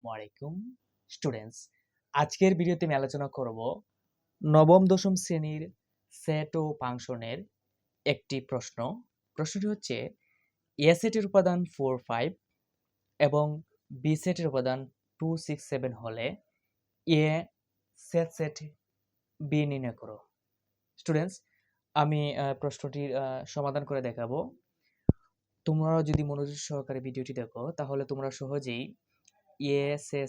আসসালামু আলাইকুম স্টুডেন্টস। আজকের ভিডিওতে আমি আলোচনা করব নবম দশম শ্রেণীর সেট ও ফাংশনের একটি প্রশ্ন। প্রশ্নটি হচ্ছে এ সেটের উপাদান 4, 5 এবং বি সেটের উপাদান 2, 6, 7 হলে এ সেট বি নির্ণয় করো। স্টুডেন্টস, আমি প্রশ্নটির সমাধান করে দেখাবো। তোমরা যদি মনোযোগ সহকারে ভিডিওটি দেখো তাহলে তোমরা সহজেই এ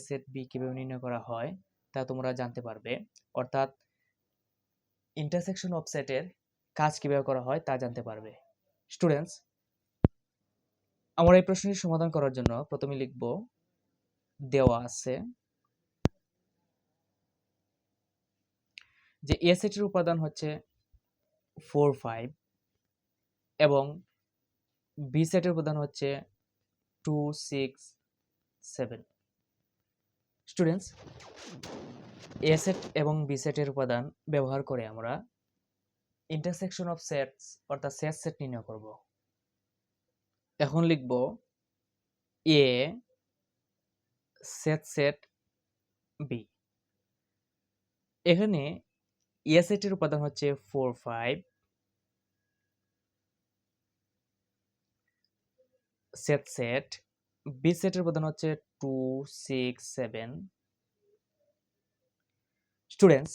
সেট বি কিভাবে নির্ণয় করা হয় তা তোমরা জানতে পারবে, অর্থাৎ ইন্টারসেকশন অফ সেটের কাজ কিভাবে করা হয় তা জানতে পারবে। স্টুডেন্টস, আমরা এই প্রশ্নটির সমাধান করার জন্য প্রথমে লিখব দেওয়া আছে যে এ সেটের উপাদান হচ্ছে 4, 5 এবং বি সেটের উপাদান হচ্ছে 2, 6, 7। স্টুডেন্টস, এ সেট এবং বি সেটের উপাদান ব্যবহার করে আমরা ইন্টারসেকশন অফ সেটস অর্থাৎ সেট নির্ণয় করব। এখন লিখব এ সেট বি। এখানে এ সেটের উপাদান হচ্ছে 4, 5, সেট বি সেটের উপাদান হচ্ছে 2, 6, 7। স্টুডেন্টস,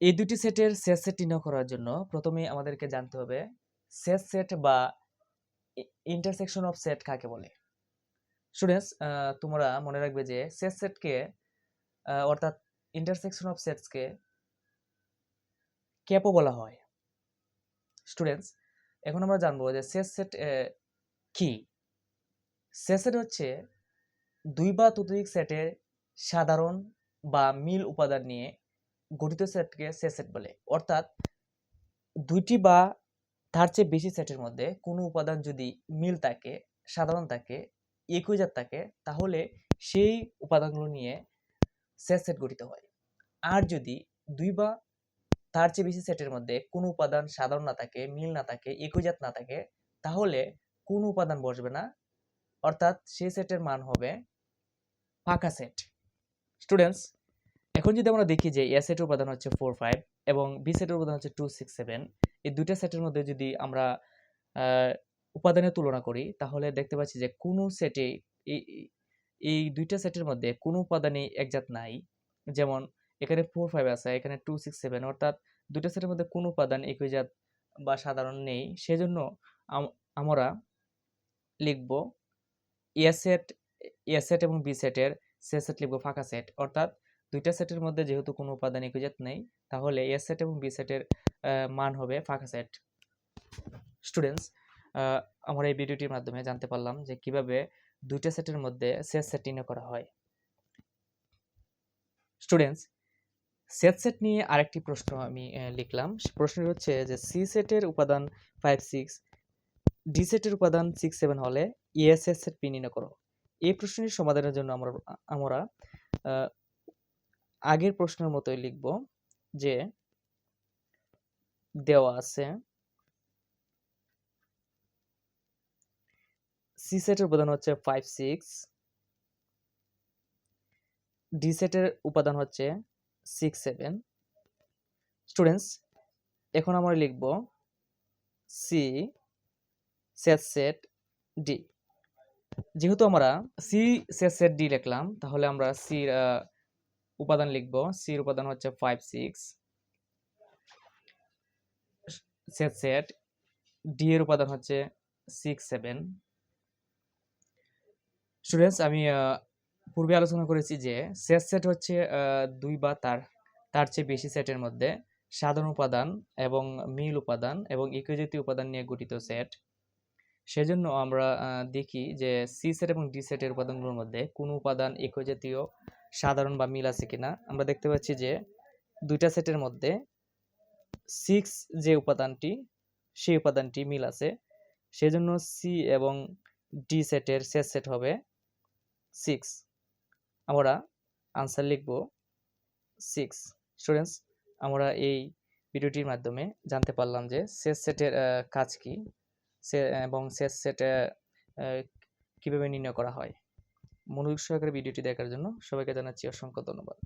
এই দুটি সেটের সেট নির্ণয় করার জন্য প্রথমে আমাদেরকে জানতে হবে সেট বা ইন্টারসেকশন অফ সেট কাকে বলে। স্টুডেন্টস, তোমরা মনে রাখবে যে সেটকে অর্থাৎ ইন্টারসেকশন অফ সেটসকে ক্যাপও বলা হয়। স্টুডেন্টস, এখন আমরা জানবো যে সেট কি। সেট হচ্ছে দুই বা ততোধিক সেটের সাধারণ বা মিল উপাদান নিয়ে গঠিত সেটকে সেট বলে। অর্থাৎ দুইটি বা তার চেয়ে বেশি সেটের মধ্যে কোনো উপাদান যদি মিল থাকে, সাধারণ থাকে, একই জাত থাকে, তাহলে সেই উপাদানগুলো নিয়ে সেট গঠিত হয়। আর যদি দুই বা তার চেয়ে বেশি সেটের মধ্যে কোনো উপাদান সাধারণ না থাকে, মিল না থাকে, একই জাত না থাকে, তাহলে কোনো উপাদান বসবে না, অর্থাৎ সেই সেটের মান হবে ফাঁকা সেট। স্টুডেন্টস, এখন যদি আমরা দেখি যে এ সেটের উপাদান হচ্ছে 4, 5 এবং বি সেটের উপাদান হচ্ছে 2, 6, 7, এই দুইটা সেটের মধ্যে যদি আমরা উপাদানের তুলনা করি তাহলে দেখতে পাচ্ছি যে কোনো সেটে এই দুইটা সেটের মধ্যে কোনো উপাদানই একজাত নাই। যেমন এখানে 4, 5 আছে, এখানে 2, 6, 7, অর্থাৎ দুইটা সেটের মধ্যে কোনো উপাদান একই জাত বা সাধারণ নেই। সেজন্য আমরা লিখব এ সেট এবং বি সেটের সেট লিখব ফাঁকা সেট। অর্থাৎ দুইটা সেটের মধ্যে যেহেতু কোনো উপাদান একই জাত নেই, তাহলে এ সেট এবং বি সেটের মান হবে ফাঁকা সেট। স্টুডেন্টস, আমরা এই ভিডিওটির মাধ্যমে জানতে পারলাম যে কিভাবে দুইটা সেটের মধ্যে সেট নির্ণয় করা হয়। স্টুডেন্টস, সেট নিয়ে আরেকটি প্রশ্ন আমি লিখলাম। প্রশ্নটি হচ্ছে যে সি সেটের উপাদান 5, 6, ডি সেটের উপাদান 6, 7 হলে এ সেট পি নির্ণয় করো। এই প্রশ্নটির সমাধানের জন্য আমরা আগের প্রশ্নের মতোই লিখব যে দেওয়া আছে সি সেটের উপাদান হচ্ছে 5, 6, ডি সেটের উপাদান হচ্ছে 6, 7। স্টুডেন্টস, এখন আমরা লিখব সি সেট ডি। যেহেতু আমরা সি সেট ডি লিখলাম, তাহলে আমরা সির উপাদান লিখব। সির উপাদান হচ্ছে 5, 6, সেট ডি এর উপাদান হচ্ছে 6, 7। স্টুডেন্টস, আমি পূর্বে আলোচনা করেছি যে সেট হচ্ছে দুই বা তার চেয়ে বেশি সেটের মধ্যে সাধারণ উপাদান এবং মিল উপাদান এবং একই জাতীয় উপাদান নিয়ে গঠিত সেট। সেজন্য আমরা দেখি যে সি সেট এবং ডি সেটের উপাদানগুলোর মধ্যে কোনো উপাদান একই জাতীয়, সাধারণ বা মিল আছে কিনা। আমরা দেখতে পাচ্ছি যে দুইটা সেটের মধ্যে 6 যে উপাদানটি, সেই উপাদানটি মিল আছে। সেজন্য সি এবং ডি সেটের সেট হবে 6। আমরা আনসার লিখব 6। স্টুডেন্টস, আমরা এই ভিডিওটির মাধ্যমে জানতে পারলাম যে সেটের কাজ কি এবং সেট কিভাবে নির্ণয় করা হয়। মনোযোগ সহকারে ভিডিওটি দেখার জন্য সবাইকে জানাচ্ছি অসংখ্য ধন্যবাদ।